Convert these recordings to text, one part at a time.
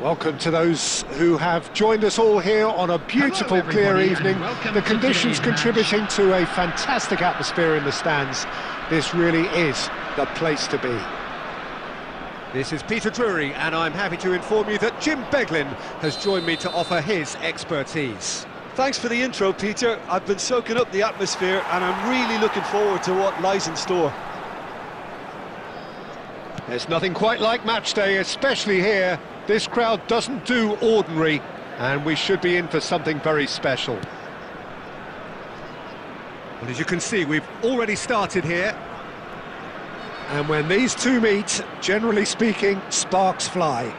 Welcome to those who have joined us all here on a beautiful, Hello, clear everybody, evening. and welcome The to conditions today's contributing to a fantastic atmosphere in the stands. This really is the place to be. This is Peter Drury, and I'm happy to inform you that Jim Beglin has joined me to offer his expertise. Thanks for the intro, Peter. I've been soaking up the atmosphere and I'm really looking forward to what lies in store. There's nothing quite like match day, especially here. This crowd doesn't do ordinary, and we should be in for something very special. Well, as you can see, we've already started here. And when these two meet, generally speaking, sparks fly.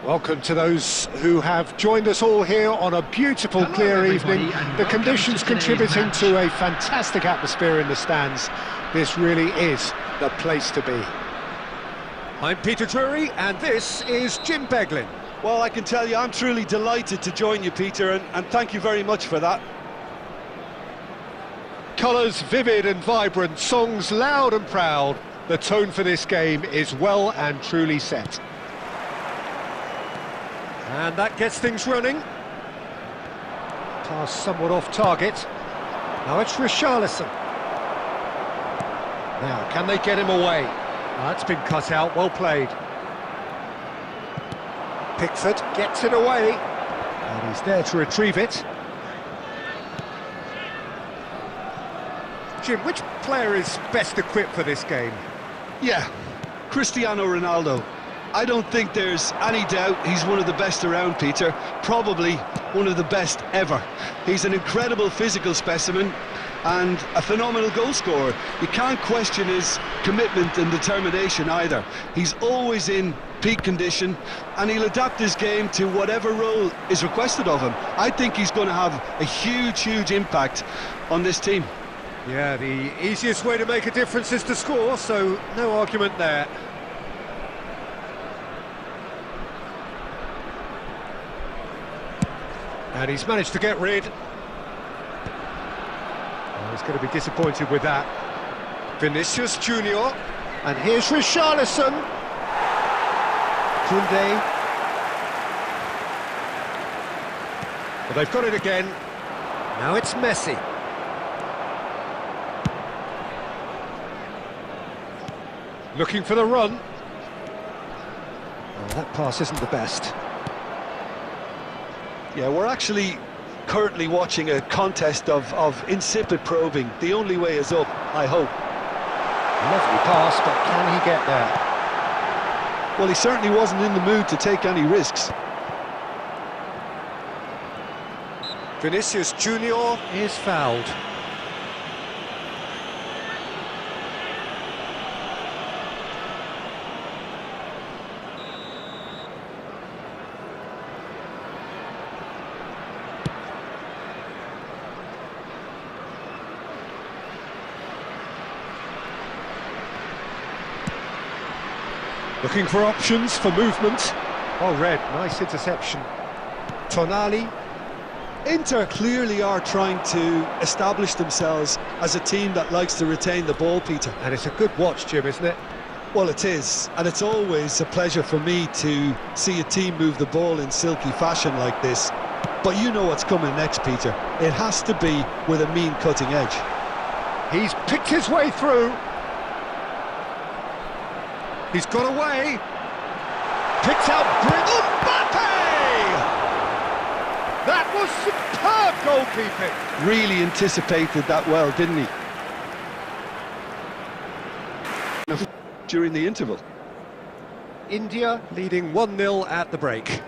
Welcome to those who have joined us all here on a beautiful, clear evening. The conditions contributing to a fantastic atmosphere in the stands. This really is the place to be. I'm Peter Drury, and this is Jim Beglin. Well, I can tell you, I'm truly delighted to join you, Peter, and thank you very much for that. Colours vivid and vibrant, songs loud and proud. The tone for this game is well and truly set. And that gets things running. Pass somewhat off target. Now it's Richarlison. Now, can they get him away? That's been cut out, well played. Pickford gets it away. And he's there to retrieve it. Jim, which player is best equipped for this game? Yeah, Cristiano Ronaldo. I don't think there's any doubt he's one of the best around, Peter. Probably one of the best ever. He's an incredible physical specimen and a phenomenal goal scorer. You can't question his commitment and determination either. He's always in peak condition and he'll adapt his game to whatever role is requested of him. I think he's going to have a huge impact on this team. Yeah, the easiest way to make a difference is to score, so no argument there. And he's managed to get rid. Oh, he's going to be disappointed with that. Vinicius Junior. And here's Richarlison. Koundé. Well, they've got it again. Now it's Messi. Looking for the run. Oh, that pass isn't the best. Yeah, we're actually currently watching a contest of insipid probing. The only way is up, I hope. Lovely pass, but can he get there? Well, he certainly wasn't in the mood to take any risks. Vinicius Junior is fouled. Looking for options for movement. Oh, Red, nice interception. Tonali. Inter clearly are trying to establish themselves as a team that likes to retain the ball, Peter. And it's a good watch, Jim, isn't it? Well, it is, and it's always a pleasure for me to see a team move the ball in silky fashion like this. But you know what's coming next, Peter. It has to be with a mean cutting edge. He's picked his way through. He's got away. Picked out Mbappe! That was superb goalkeeping. Really anticipated that well, didn't he? During the interval. India leading 1-0 at the break.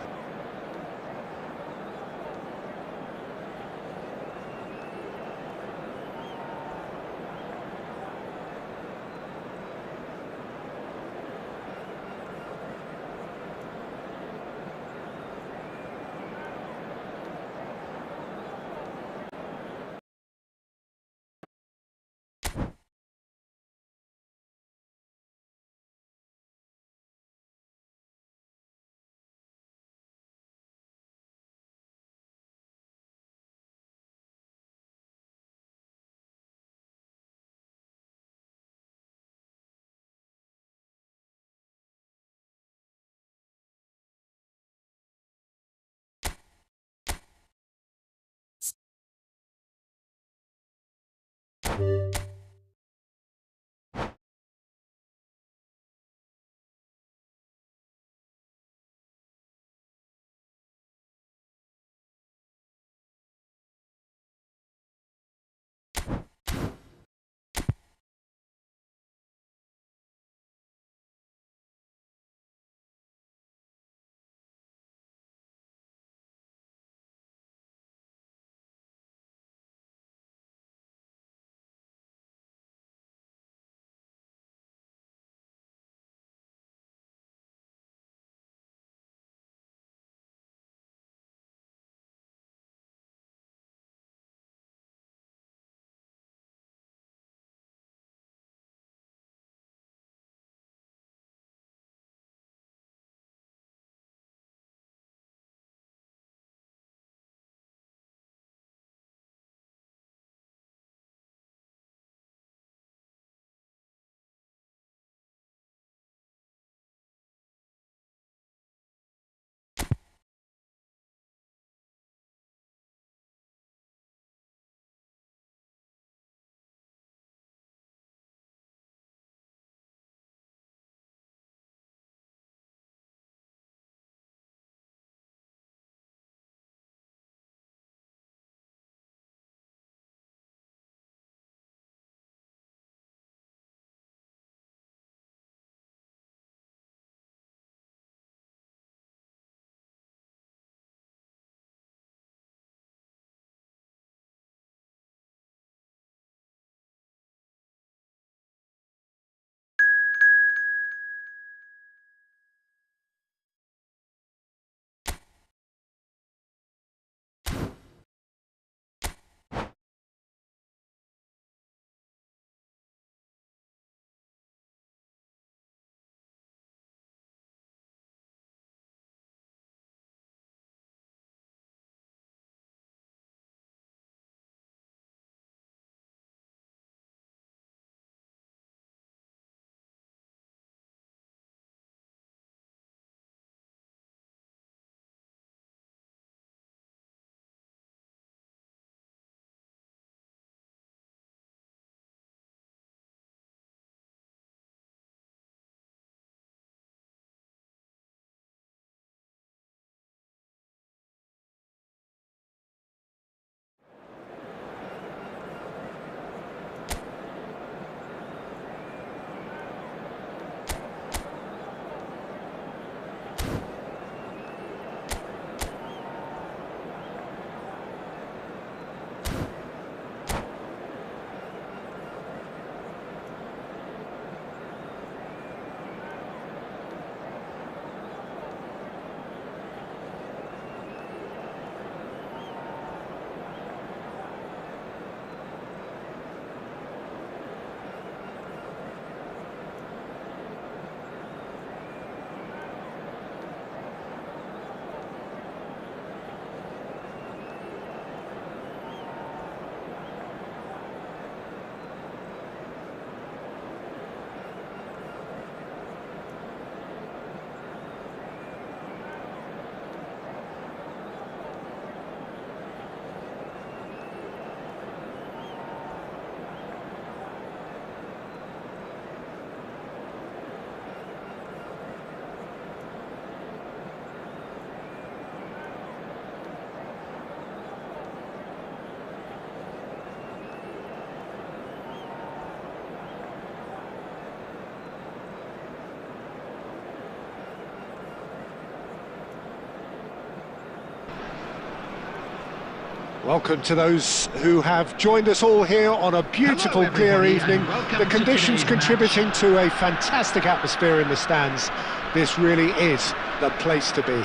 Welcome to those who have joined us all here on a beautiful, clear evening. The conditions contributing to a fantastic atmosphere in the stands. This really is the place to be.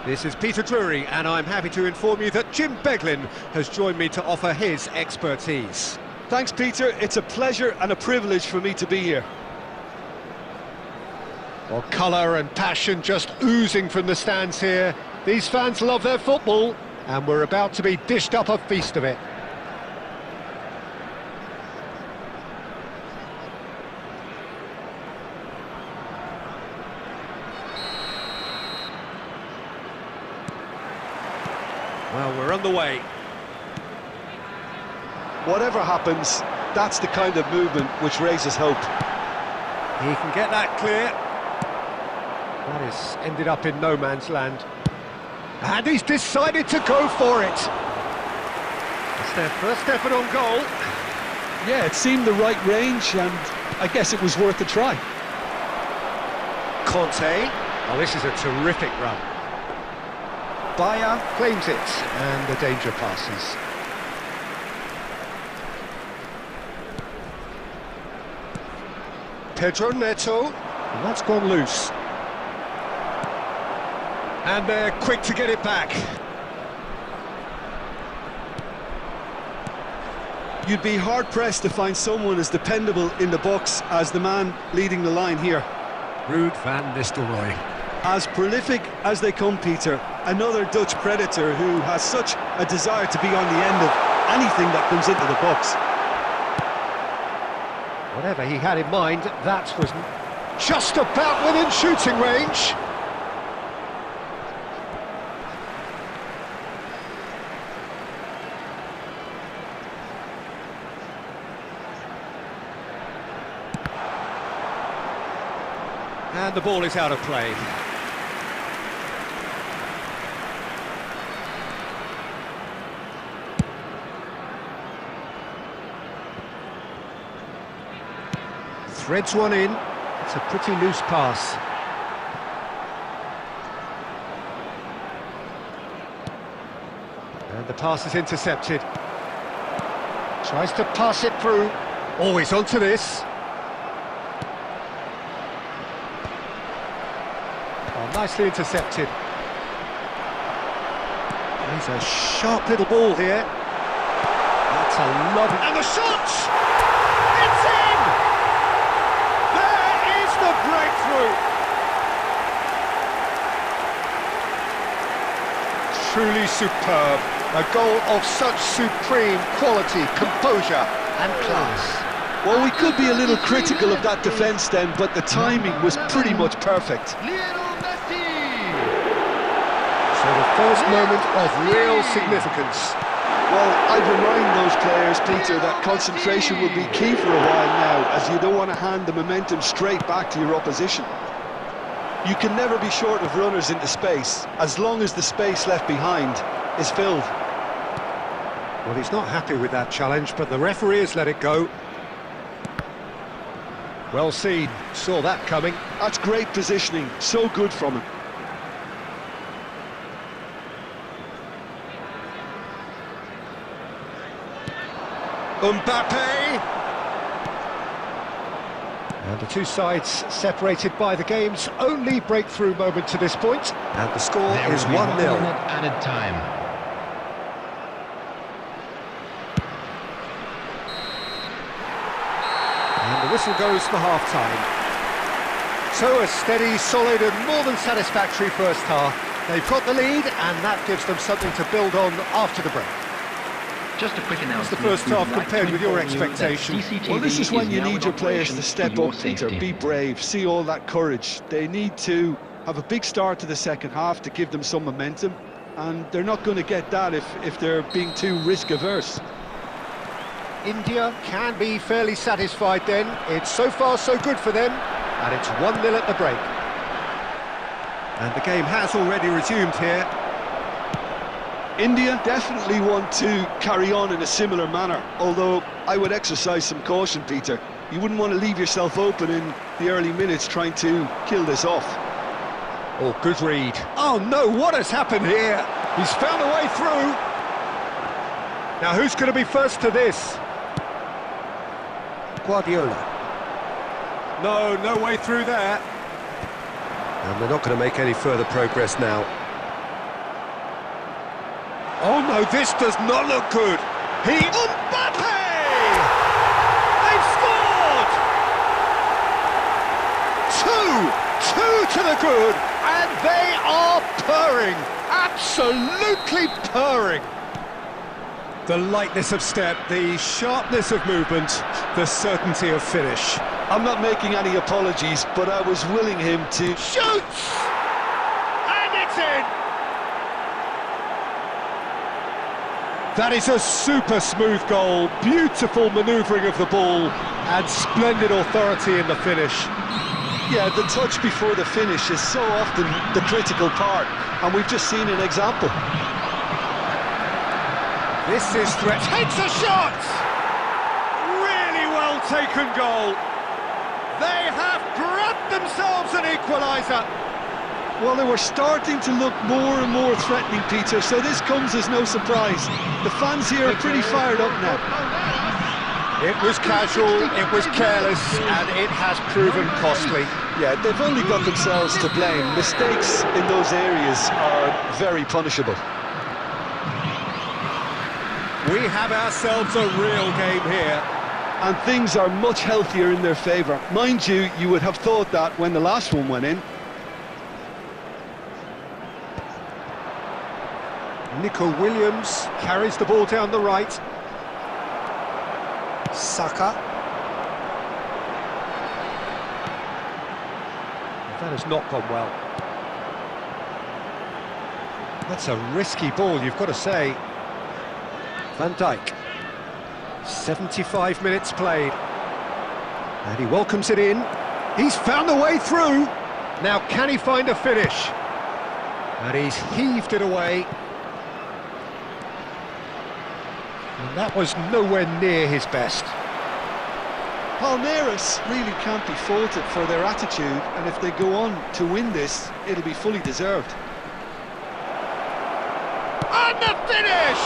This is Peter Drury, and I'm happy to inform you that Jim Beglin has joined me to offer his expertise. Thanks, Peter. It's a pleasure and a privilege for me to be here. Well, colour and passion just oozing from the stands here. These fans love their football, and we're about to be dished up a feast of it. Well, we're on the way. Whatever happens, that's the kind of movement which raises hope. He can get that clear. That has ended up in no man's land. And he's decided to go for it. It's their first effort on goal. Yeah, it seemed the right range, and I guess it was worth a try. Conte. Oh, this is a terrific run. Bayer claims it, and the danger passes. Pedro Neto, and that's gone loose. And they're quick to get it back. You'd be hard-pressed to find someone as dependable in the box as the man leading the line here. Ruud van Nistelrooy. As prolific as they come, Peter, another Dutch predator who has such a desire to be on the end of anything that comes into the box. Whatever he had in mind, that was just about within shooting range. And the ball is out of play. Threads one in. It's a pretty loose pass. And the pass is intercepted. Tries to pass it through. Always onto this. Oh, nicely intercepted. He's a sharp little ball here. That's a lovely... And the shot! It's in! There is the breakthrough! Truly superb. A goal of such supreme quality, composure and class. Well, we could be a little critical of that defence then, but the timing was pretty much perfect. So the first moment of real significance. Well, I'd remind those players, Peter, that concentration will be key for a while now, as you don't want to hand the momentum straight back to your opposition. You can never be short of runners into space, as long as the space left behind is filled. Well, he's not happy with that challenge, but the referee has let it go. Well seen, saw that coming. That's great positioning, so good from him. Mbappe! And the two sides separated by the game's only breakthrough moment to this point. And the score is 1-0. Added time. And the whistle goes for half-time. So a steady, solid and more than satisfactory first half. They've got the lead and that gives them something to build on after the break. Just a quick announcement. What's the first half compared with your expectation? Well, this is when you need your players to step up, Peter, be brave, see all that courage. They need to have a big start to the second half to give them some momentum, and they're not going to get that if they're being too risk-averse. India can be fairly satisfied then. It's so far so good for them, and it's 1-0 at the break. And the game has already resumed here. India definitely want to carry on in a similar manner, although I would exercise some caution, Peter. You wouldn't want to leave yourself open in the early minutes trying to kill this off. Oh, good read. Oh no, what has happened here? He's found a way through. Now who's going to be first to this? Guardiola. No way through there. And they're not going to make any further progress now. Oh no, this does not look good. Mbappe! They've scored! Two to the good, and they are purring, absolutely purring. The lightness of step, the sharpness of movement, the certainty of finish. I'm not making any apologies, but I was willing him to... Shoots! And it's in! That is a super smooth goal, beautiful manoeuvring of the ball, and splendid authority in the finish. Yeah, the touch before the finish is so often the critical part, and we've just seen an example. This is threat. Takes a shot! Really well taken goal. They have grabbed themselves an equaliser. Well, they were starting to look more and more threatening, Peter, so this comes as no surprise. The fans here are pretty fired up now. It was casual, it was careless, and it has proven costly. Yeah, they've only got themselves to blame. Mistakes in those areas are very punishable. We have ourselves a real game here. And things are much healthier in their favour. Mind you, you would have thought that when the last one went in. Nico Williams carries the ball down the right. Saka. That has not gone well. That's a risky ball, you've got to say. Van Dijk. 75 minutes played. And he welcomes it in. He's found the way through. Now can he find a finish? And he's heaved it away. And that was nowhere near his best. Palmeiras really can't be faulted for their attitude, and if they go on to win this, it'll be fully deserved. And the finish!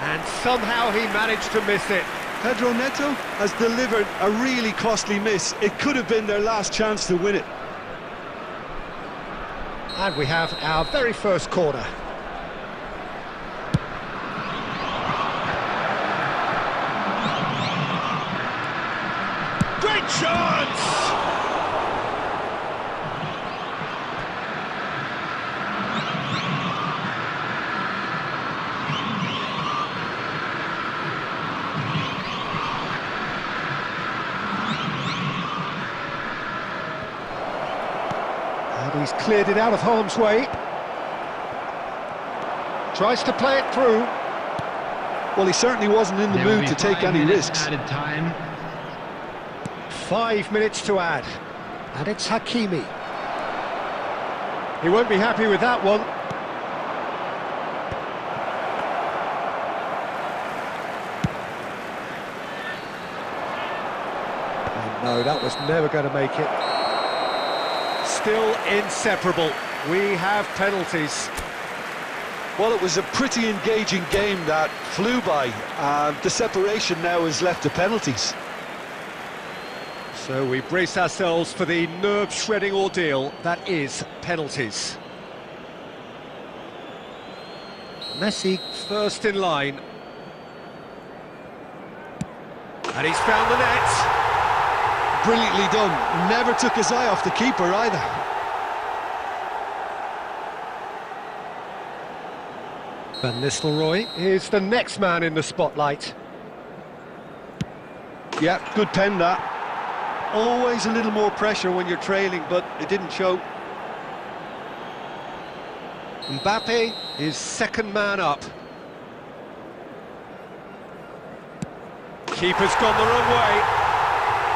And somehow he managed to miss it. Pedro Neto has delivered a really costly miss. It could have been their last chance to win it. And we have our very first corner. Great chance! And he's cleared it out of harm's way. Tries to play it through. Well, he certainly wasn't in the mood to take any risks. Added time. 5 minutes to add, and it's Hakimi. He won't be happy with that one. Oh no, that was never going to make it. Still inseparable. We have penalties. Well, it was a pretty engaging game that flew by. The separation now is left to penalties. So we brace ourselves for the nerve-shredding ordeal that is penalties. Messi first in line. And he's found the net. Brilliantly done. Never took his eye off the keeper either. Van Nistelrooy is the next man in the spotlight. Yeah, good pen that. Always a little more pressure when you're trailing, but it didn't show. Mbappe is second man up. Keeper's gone the wrong way.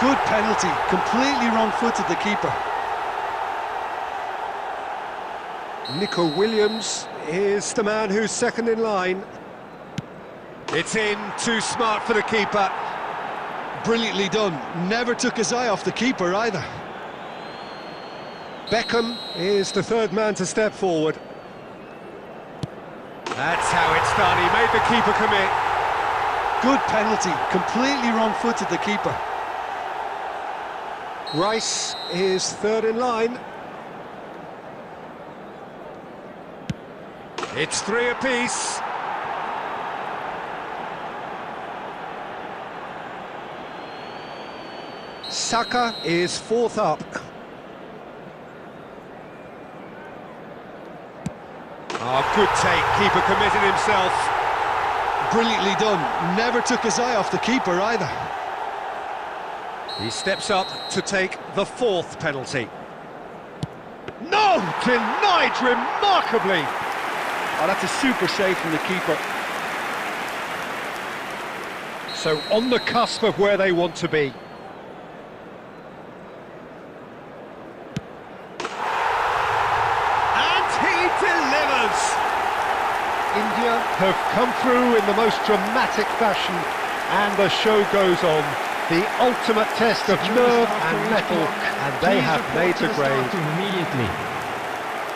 Good penalty, completely wrong-footed the keeper. Nico Williams is the man who's second in line. It's in, too smart for the keeper. Brilliantly done. Never took his eye off the keeper either. Beckham is the third man to step forward. That's how it's done. He made the keeper commit. Good penalty, completely wrong-footed the keeper. Rice is third in line. It's 3 apiece. Saka is fourth up. Oh, good take. Keeper committed himself. Brilliantly done. Never took his eye off the keeper either. He steps up to take the 4th penalty. No! Denied remarkably! Oh, that's a super save from the keeper. So on the cusp of where they want to be. And he delivers! India have come through in the most dramatic fashion, and the show goes on. The ultimate test of nerve and mettle, and they have made the grade. Immediately.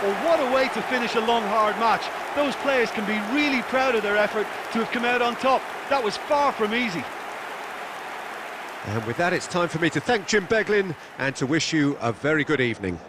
Well, what a way to finish a long, hard match. Those players can be really proud of their effort to have come out on top. That was far from easy. And with that, it's time for me to thank Jim Beglin and to wish you a very good evening.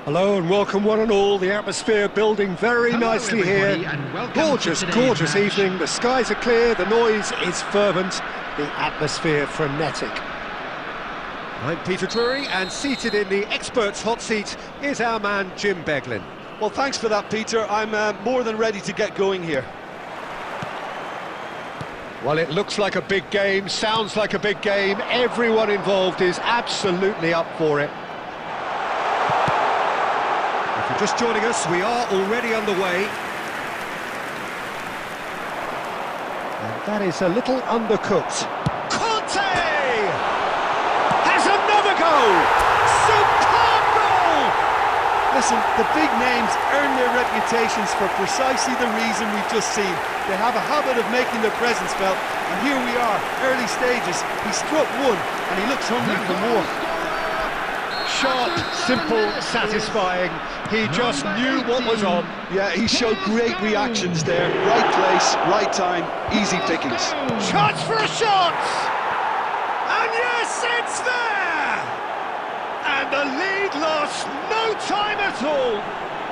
Hello and welcome one and all. The atmosphere building very nicely here. Gorgeous, gorgeous evening. The skies are clear, the noise is fervent, the atmosphere frenetic. I'm Peter Drury, and seated in the experts' hot seat is our man Jim Beglin. Well, thanks for that, Peter. I'm more than ready to get going here. Well, it looks like a big game, sounds like a big game. Everyone involved is absolutely up for it. If you're just joining us, we are already underway. And that is a little undercooked. Conte! Has another goal! Superb goal! Listen, the big names earn their reputations for precisely the reason we've just seen. They have a habit of making their presence felt, and here we are, early stages. He struck one, and he looks hungry for more. Sharp, simple, satisfying. He just knew what was on. Yeah, he showed great reactions there. Right place, right time, easy pickings. Chance for a shot! And yes, it's there! And the lead lost no time at all.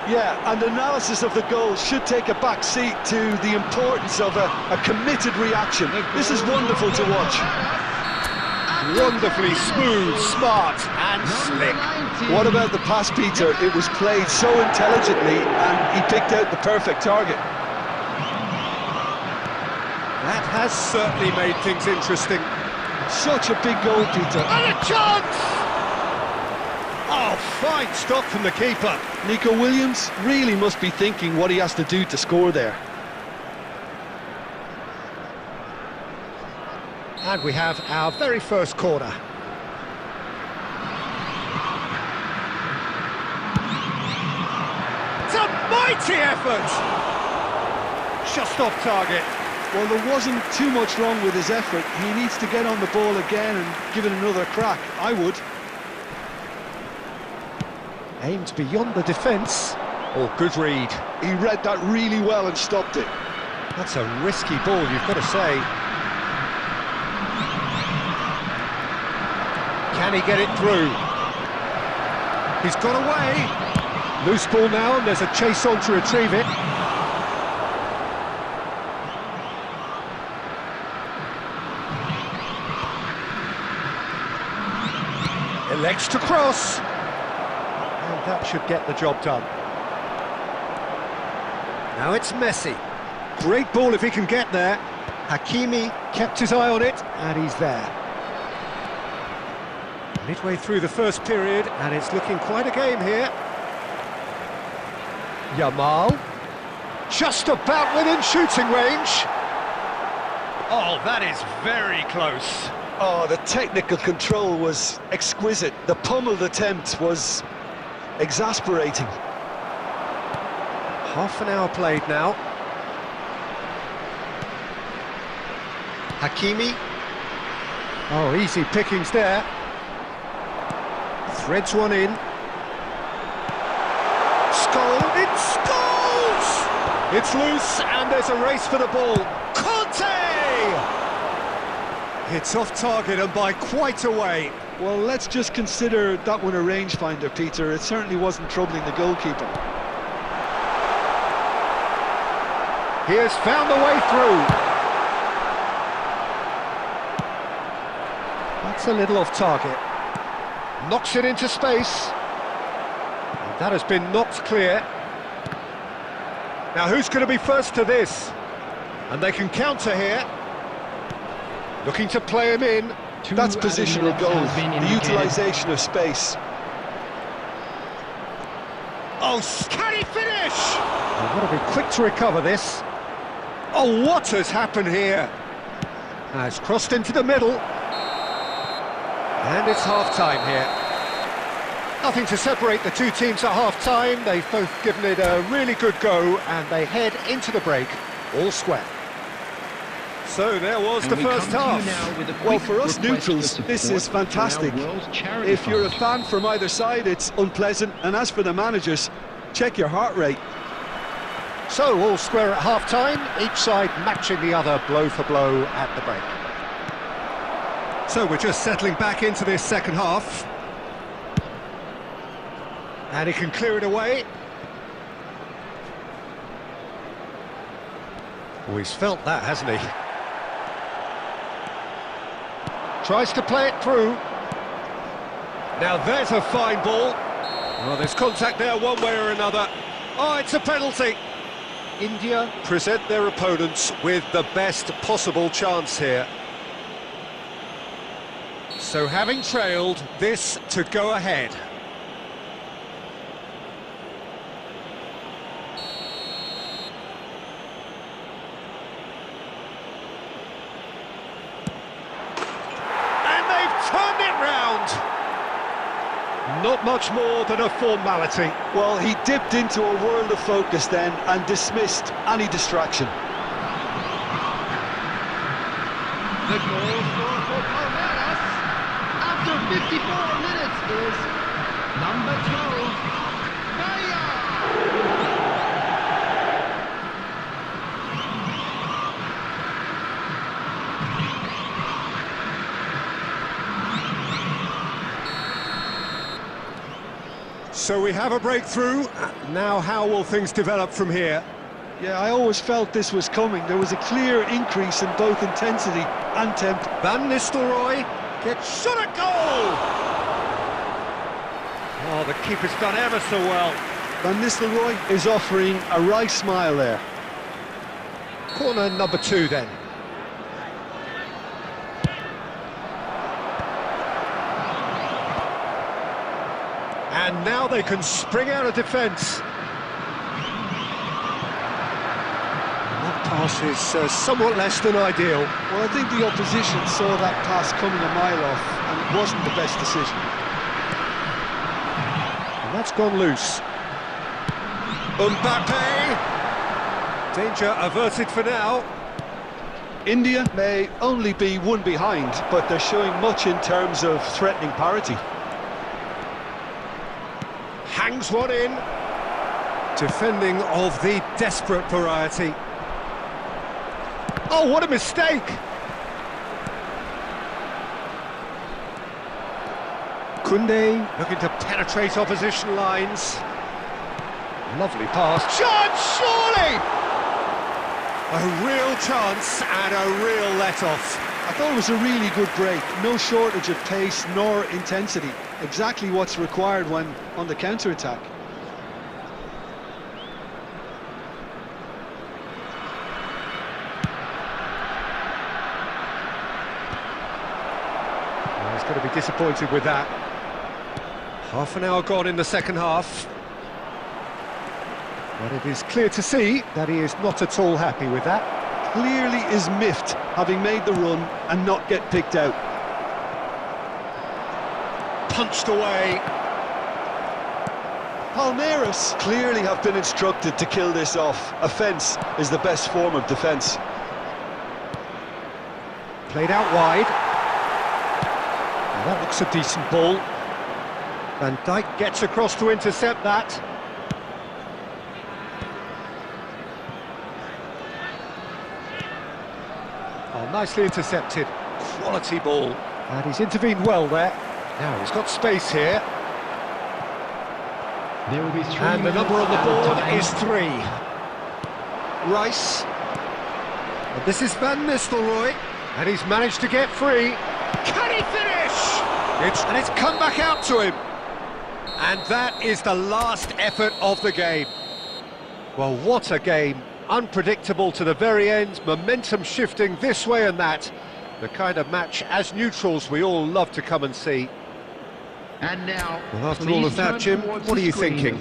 Yeah, and analysis of the goal should take a back seat to the importance of a committed reaction. This is wonderful to watch. Wonderfully smooth, smart and slick. What about the pass, Peter? It was played so intelligently and he picked out the perfect target. That has certainly made things interesting. Such a big goal, Peter. And a chance! Oh, fine stop from the keeper. Nico Williams really must be thinking what he has to do to score there. And we have our very first corner. It's a mighty effort! Just off target. Well, there wasn't too much wrong with his effort. He needs to get on the ball again and give it another crack. I would. Aimed beyond the defence. Oh, good read. He read that really well and stopped it. That's a risky ball, you've got to say. Can he get it through? He's got away. Loose ball now, and there's a chase on to retrieve it. Elects to cross. And that should get the job done. Now it's Messi. Great ball if he can get there. Hakimi kept his eye on it, and he's there. Midway through the first period, and it's looking quite a game here. Yamal. Just about within shooting range. Oh, that is very close. Oh, the technical control was exquisite. The pummeled attempt was exasperating. Half an hour played now. Hakimi. Oh, easy pickings there. Threads one in. It scores! It's loose, and there's a race for the ball. Conte! It's off target and by quite a way. Well, let's just consider that one a rangefinder, Peter. It certainly wasn't troubling the goalkeeper. He has found the way through. That's a little off target. Knocks it into space. And that has been knocked clear. Now who's going to be first to this? And they can counter here. Looking to play him in. That's positional goal, the utilisation of space. Oh, can he finish? I've got to be quick to recover this. Oh, what has happened here? Now it's crossed into the middle. And it's half-time here. Nothing to separate the two teams at half-time. They've both given it a really good go, and they head into the break all square. So there was the first half. Well, for us neutrals, this is fantastic. If you're a fan from either side, it's unpleasant. And as for the managers, check your heart rate. So all square at half-time, each side matching the other blow for blow at the break. So we're just settling back into this second half. And he can clear it away. Oh, he's felt that, hasn't he? Tries to play it through. Now there's a fine ball. Well, there's contact there one way or another. Oh, it's a penalty. India present their opponents with the best possible chance here. So having trailed, this to go ahead. Turned it round. Not much more than a formality. Well, he dipped into a world of focus then and dismissed any distraction. The goal scorer for Palmeiras after 54 minutes is number 12, Bahia. So we have a breakthrough. Now how will things develop from here? Yeah, I always felt this was coming. There was a clear increase in both intensity and tempo. Van Nistelrooy Gets shot at goal! Oh, the keeper's done ever so well. Van Nistelrooy is offering a right smile there. Corner number 2 then. And now they can spring out of defence. That pass is somewhat less than ideal. Well, I think the opposition saw that pass coming a mile off, and it wasn't the best decision. And that's gone loose. Mbappe! Danger averted for now. India may only be one behind, but they're showing much in terms of threatening parity. Hangs one in. Defending of the desperate variety. Oh, what a mistake! Koundé looking to penetrate opposition lines. Lovely pass. Chance, surely! A real chance and a real let-off. I thought it was a really good break. No shortage of pace nor intensity. Exactly what's required when on the counter-attack. Well, he's going to be disappointed with that. Half an hour gone in the second half. But it is clear to see that he is not at all happy with that. Clearly is miffed, having made the run and not get picked out. Punched away. Palmeiras clearly have been instructed to kill this off. Offence is the best form of defence. Played out wide. Now that looks a decent ball. Van Dijk gets across to intercept that. Oh, nicely intercepted. Quality ball. And he's intervened well there. Now he's got space here. There will be 3 And the number on the board is 3. Rice. And this is Van Nistelrooy. And he's managed to get free. Can he finish? And it's come back out to him. And that is the last effort of the game. Well, what a game. Unpredictable to the very end, momentum shifting this way and that. The kind of match, as neutrals, we all love to come and see. And now, Well, after all of that, Jim, what are you thinking?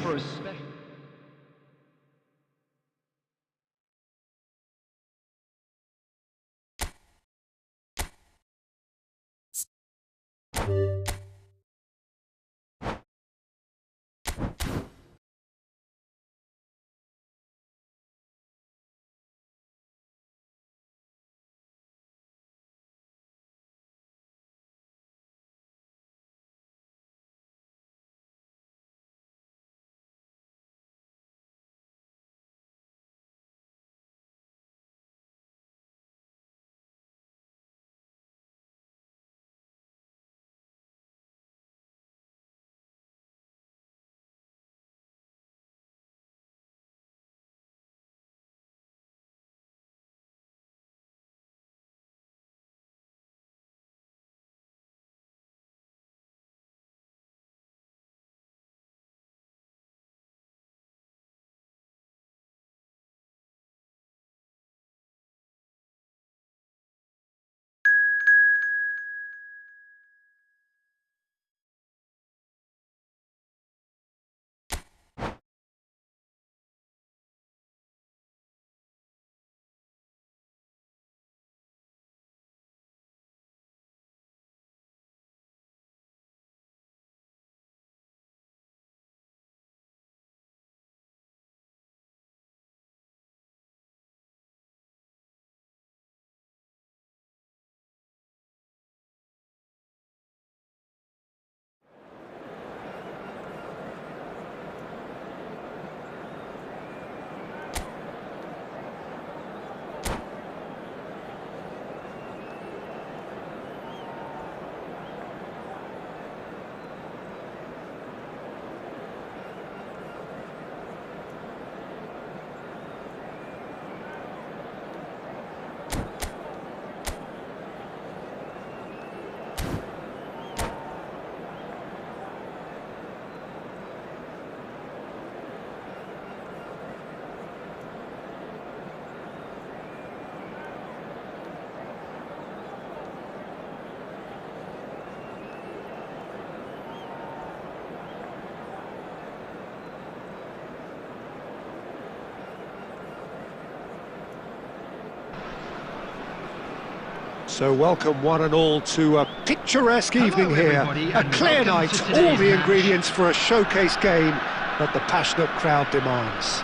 So welcome one and all to a picturesque evening here. everybody, A and clear welcome night, to all today's the match. ingredients for a showcase game that the passionate crowd demands.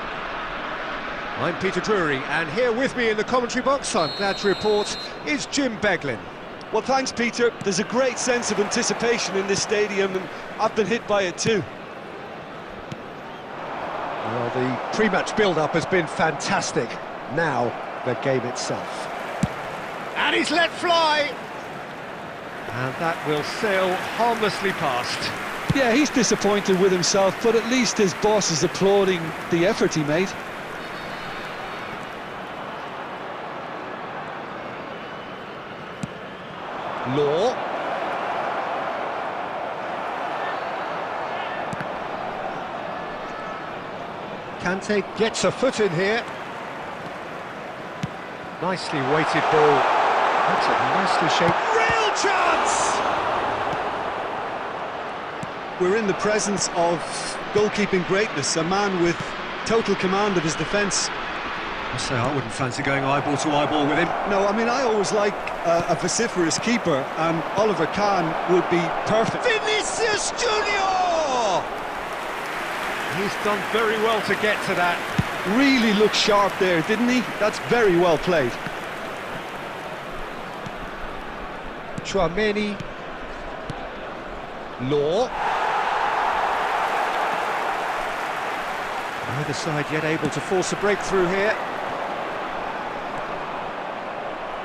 I'm Peter Drury, and here with me in the commentary box, I'm glad to report, is Jim Beglin. Well, thanks, Peter. There's a great sense of anticipation in this stadium, and I've been hit by it too. Well, the pre-match build-up has been fantastic. Now, the game itself. And he's let fly! And that will sail harmlessly past. Yeah, he's disappointed with himself, but at least his boss is applauding the effort he made. Law. Kante gets a foot in here. Nicely weighted ball. That's a nicely shaped... Real chance! We're in the presence of goalkeeping greatness, a man with total command of his defence. I say I wouldn't fancy going eyeball to eyeball with him. No, I mean, I always like a vociferous keeper, and Oliver Kahn would be perfect. Vinicius Junior! He's done very well to get to that. Really looked sharp there, didn't he? That's very well played. Chouameni. Law. Neither side yet able to force a breakthrough here.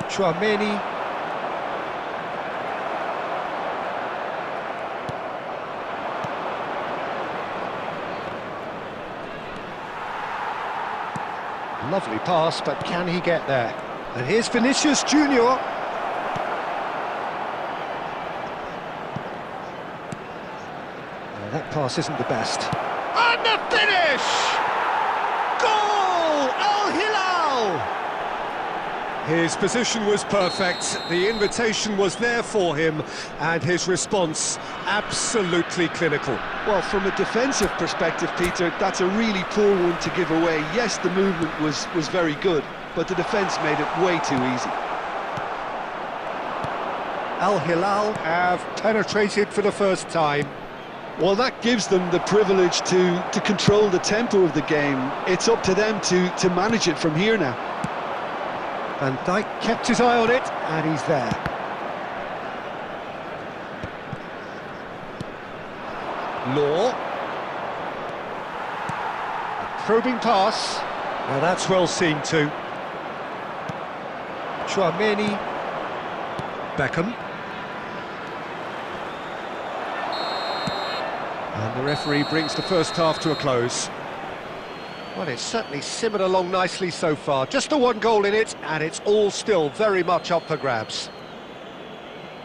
Chouameni. Lovely pass, but can he get there? And here's Vinicius Junior. That pass isn't the best. And the finish! Goal! Al Hilal! His position was perfect, the invitation was there for him, and his response absolutely clinical. Well, from a defensive perspective, Peter, that's a really poor one to give away. Yes, the movement was very good, but the defence made it way too easy. Al Hilal have penetrated for the first time. Well, that gives them the privilege to control the tempo of the game. It's up to them to manage it from here now. Van Dijk kept his eye on it, and he's there. Law. A probing pass. Now that's well seen too. Chouameni. Beckham. And the referee brings the first half to a close. Well, it's certainly simmered along nicely so far. Just the one goal in it, and it's all still very much up for grabs.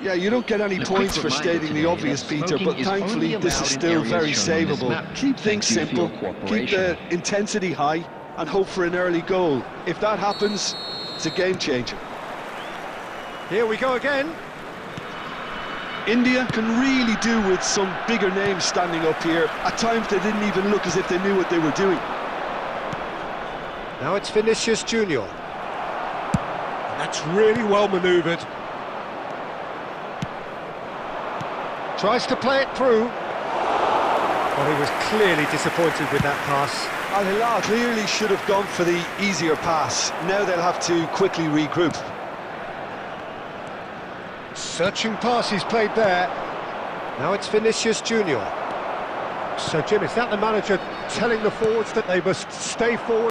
Yeah, you don't get any points for stating the obvious, Peter, but thankfully this is still very savable. Keep things simple, keep the intensity high, and hope for an early goal. If that happens, it's a game changer. Here we go again. India can really do with some bigger names standing up here. At times they didn't even look as if they knew what they were doing. Now it's Vinicius Junior. And that's really well manoeuvred. Tries to play it through. Well, he was clearly disappointed with that pass. Al Hilal clearly should have gone for the easier pass. Now they'll have to quickly regroup. Searching pass he's played there. Now it's Vinicius Junior. So, Jim, is that the manager telling the forwards that they must stay forward?